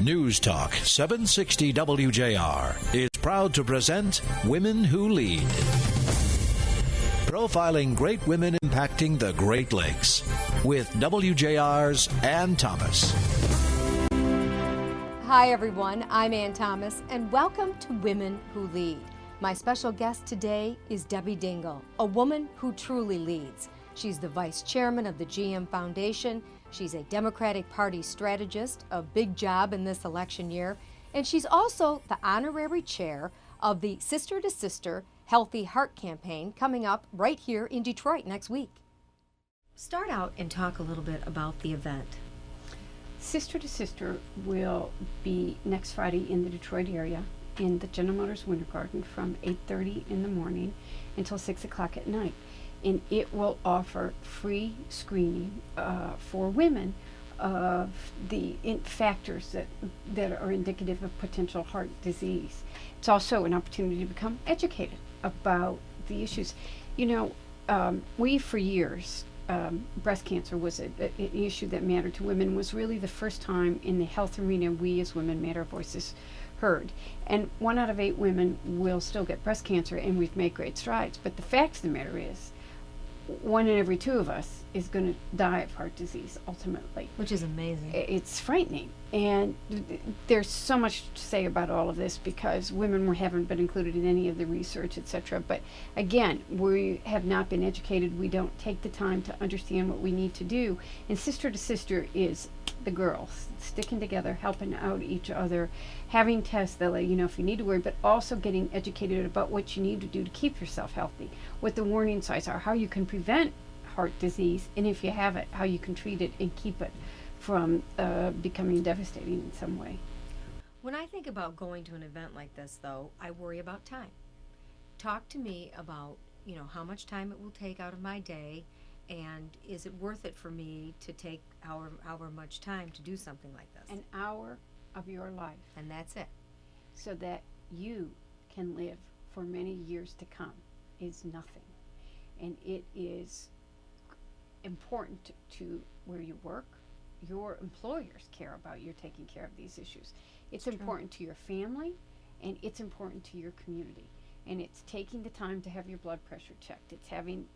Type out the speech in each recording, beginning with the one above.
News Talk 760 WJR is proud to present Women Who Lead. Profiling great women impacting the Great Lakes with WJR's Ann Thomas. Hi everyone, I'm Ann Thomas and welcome to Women Who Lead. My special guest today is Debbie Dingell, a woman who truly leads. She's the vice chairman of the GM Foundation. She's a Democratic Party strategist, a big job in this election year, and she's also the honorary chair of the Sister to Sister Healthy Heart campaign coming up right here in Detroit next week. Start out and talk a little bit about the event. Sister to Sister will be next Friday in the Detroit area in the General Motors Winter Garden from 8:30 in the morning until 6 o'clock at night. And it will offer free screening for women of the factors that are indicative of potential heart disease. It's also an opportunity to become educated about the issues. You know, we for years, breast cancer was an issue that mattered to women, was really the first time in the health arena we as women made our voices heard. And 1 out of 8 women will still get breast cancer, and we've made great strides. But the fact of the matter is, 1 in every 2 of us is going to die of heart disease ultimately. Which is amazing. It's frightening. And there's so much to say about all of this because women haven't been included in any of the research, etc. But again, we have not been educated. We don't take the time to understand what we need to do. And Sister to Sister is the girls sticking together, helping out each other, having tests that let you know if you need to worry, but also getting educated about what you need to do to keep yourself healthy, what the warning signs are, how you can prevent heart disease, and if you have it, how you can treat it and keep it from becoming devastating in some way. When I think about going to an event like this, though, I worry about time. Talk to me about, how much time it will take out of my day, and is it worth it for me to take however much time to do something like this? An hour of your life. And that's it. So that you can live for many years to come is nothing. And it is important to where you work. Your employers care about you taking care of these issues. It's important to your family, and it's important to your community. And it's taking the time to have your blood pressure checked. It's having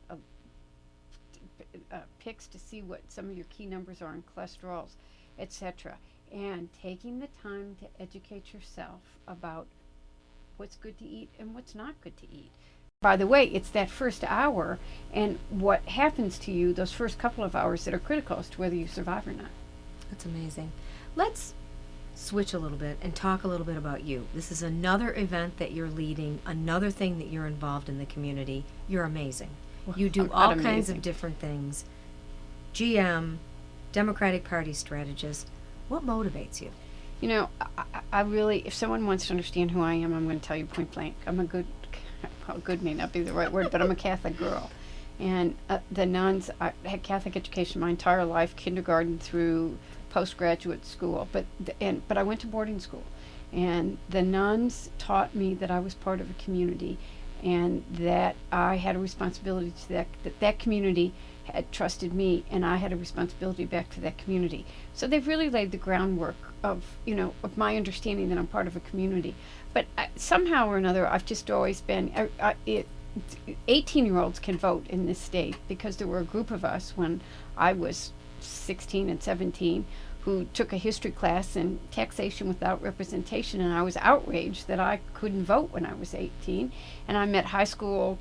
pics to see what some of your key numbers are in cholesterols, etc. And taking the time to educate yourself about what's good to eat and what's not good to eat. By the way, it's that first hour and what happens to you those first couple of hours that are critical as to whether you survive or not. That's amazing. Let's switch a little bit and talk a little bit about you. This is another event that you're leading, another thing that you're involved in the community. You're amazing. Well, you do all kinds of different things. GM, Democratic Party strategist. What motivates you? You know, I really, if someone wants to understand who I am, I'm going to tell you point blank. I'm a good may not be the right word, but I'm a Catholic girl. And the nuns, I had Catholic education my entire life, kindergarten through postgraduate school. But I went to boarding school. And the nuns taught me that I was part of a community and that I had a responsibility to that community had trusted me, and I had a responsibility back to that community. So they've really laid the groundwork of my understanding that I'm part of a community. But somehow or another, I've just always been, 18-year-olds can vote in this state because there were a group of us when I was 16 and 17 who took a history class in taxation without representation, and I was outraged that I couldn't vote when I was 18. And I met high school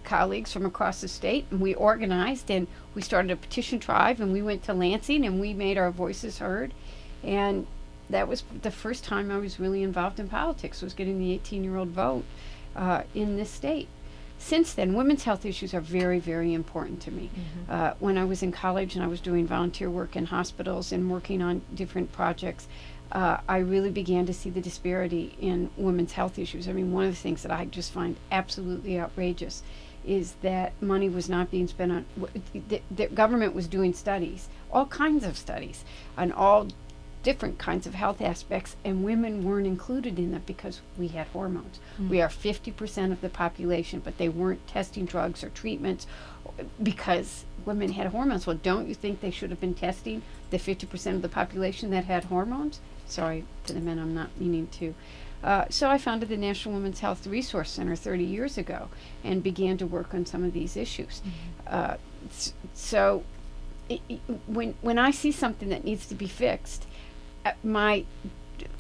colleagues from across the state, and we organized and we started a petition drive, and we went to Lansing and we made our voices heard. And that was the first time I was really involved in politics, was getting the 18-year-old vote in this state. Since then, women's health issues are very, very important to me. Mm-hmm. When I was in college and I was doing volunteer work in hospitals and working on different projects, I really began to see the disparity in women's health issues. I mean, one of the things that I just find absolutely outrageous is that money was not being spent on, the government was doing studies, all kinds of studies, on all different kinds of health aspects, and women weren't included in that because we had hormones. We are 50% of the population, but they weren't testing drugs or treatments because women had hormones. Well, don't you think they should have been testing the 50% of the population that had hormones? Sorry to the men, I'm not meaning to. So I founded the National Women's Health Resource Center 30 years ago and began to work on some of these issues. When I see something that needs to be fixed, I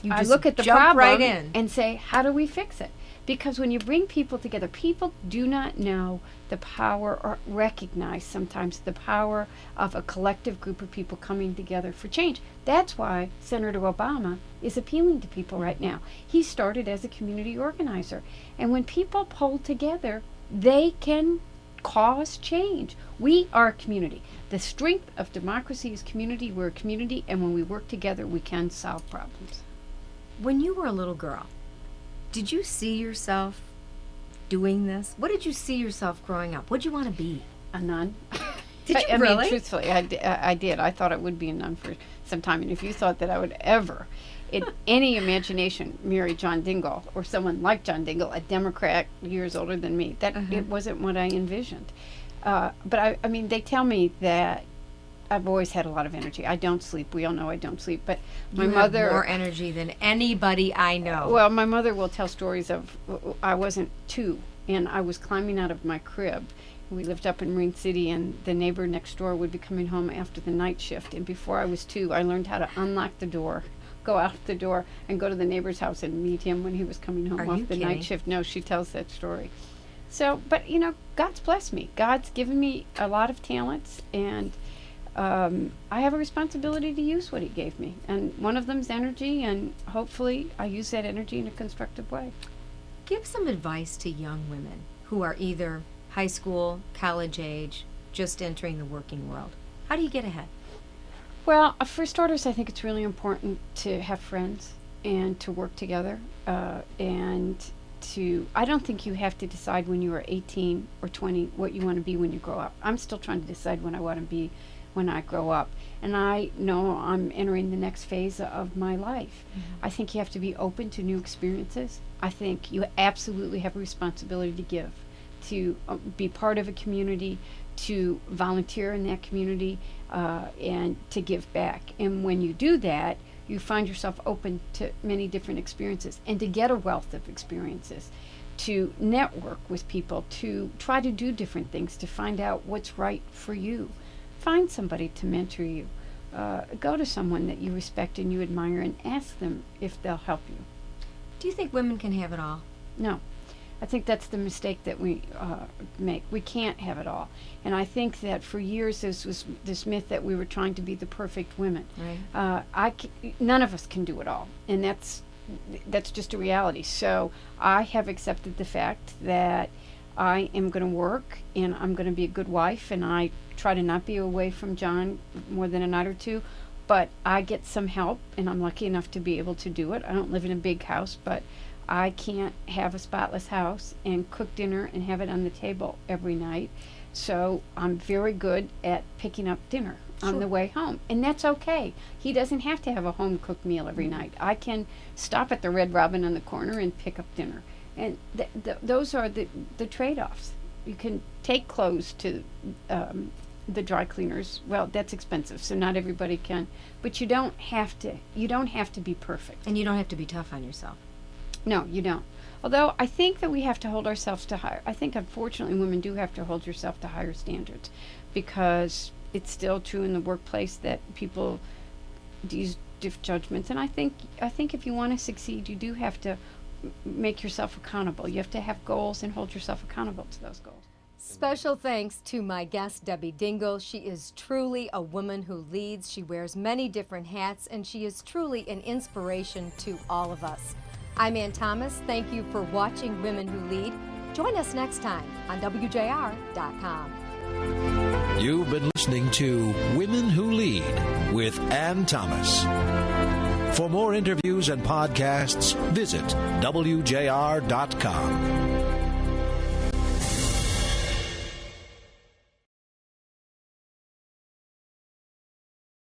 look at the problem right in and say, how do we fix it? Because when you bring people together, people do not know the power or recognize sometimes the power of a collective group of people coming together for change. That's why Senator Obama is appealing to people right now. He started as a community organizer. And when people pull together, they can cause change. We are a community. The strength of democracy is community. We're a community, and when we work together, we can solve problems. When you were a little girl, did you see yourself doing this? What did you see yourself growing up? What did you want to be? A nun. Did you I really? mean, truthfully, I did. I thought I would be a nun for some time, and if you thought that I would ever, in any imagination, marry John Dingell or someone like John Dingell, a Democrat years older than me, that it wasn't what I envisioned. But I mean, they tell me that I've always had a lot of energy. I don't sleep. We all know I don't sleep. But my mother have more energy than anybody I know. Well, my mother will tell stories of I wasn't 2, and I was climbing out of my crib. We lived up in Marine City, and the neighbor next door would be coming home after the night shift. And before I was 2, I learned how to unlock the door, go out the door, and go to the neighbor's house and meet him when he was coming home off the night shift. No, she tells that story. So, but you know, God's blessed me. God's given me a lot of talents, and I have a responsibility to use what he gave me. And one of them's energy, and hopefully I use that energy in a constructive way. Give some advice to young women who are either high school, college age, just entering the working world. How do you get ahead? Well, for starters, I think it's really important to have friends and to work together. I don't think you have to decide when you are 18 or 20 what you want to be when you grow up. I'm still trying to decide when I want to be when I grow up. And I know I'm entering the next phase of my life. I think you have to be open to new experiences. I think you absolutely have a responsibility to give, to be part of a community, to volunteer in that community, and to give back. And when you do that, you find yourself open to many different experiences and to get a wealth of experiences, to network with people, to try to do different things, to find out what's right for you. Find somebody to mentor you. Go to someone that you respect and you admire and ask them if they'll help you. Do you think women can have it all? No. I think that's the mistake that we make. We can't have it all. And I think that for years this was this myth that we were trying to be the perfect women. Right. None of us can do it all. And that's just a reality. So I have accepted the fact that I am going to work and I'm going to be a good wife, and I try to not be away from John more than a night or two. But I get some help, and I'm lucky enough to be able to do it. I don't live in a big house, but I can't have a spotless house and cook dinner and have it on the table every night. So I'm very good at picking up dinner on the way home. And that's okay. He doesn't have to have a home-cooked meal every night. I can stop at the Red Robin on the corner and pick up dinner. And those are the trade-offs. You can take clothes to the dry cleaners. Well, that's expensive, so not everybody can. But you don't have to be perfect. And you don't have to be tough on yourself. No, you don't. Although I think that we have to hold ourselves to higher. I think unfortunately women do have to hold yourself to higher standards, because it's still true in the workplace that people use different judgments. And I think if you want to succeed, you do have to make yourself accountable. You have to have goals and hold yourself accountable to those goals. Special thanks to my guest, Debbie Dingell. She is truly a woman who leads. She wears many different hats, and she is truly an inspiration to all of us. I'm Ann Thomas. Thank you for watching Women Who Lead. Join us next time on WJR.com. You've been listening to Women Who Lead with Ann Thomas. For more interviews and podcasts, visit WJR.com.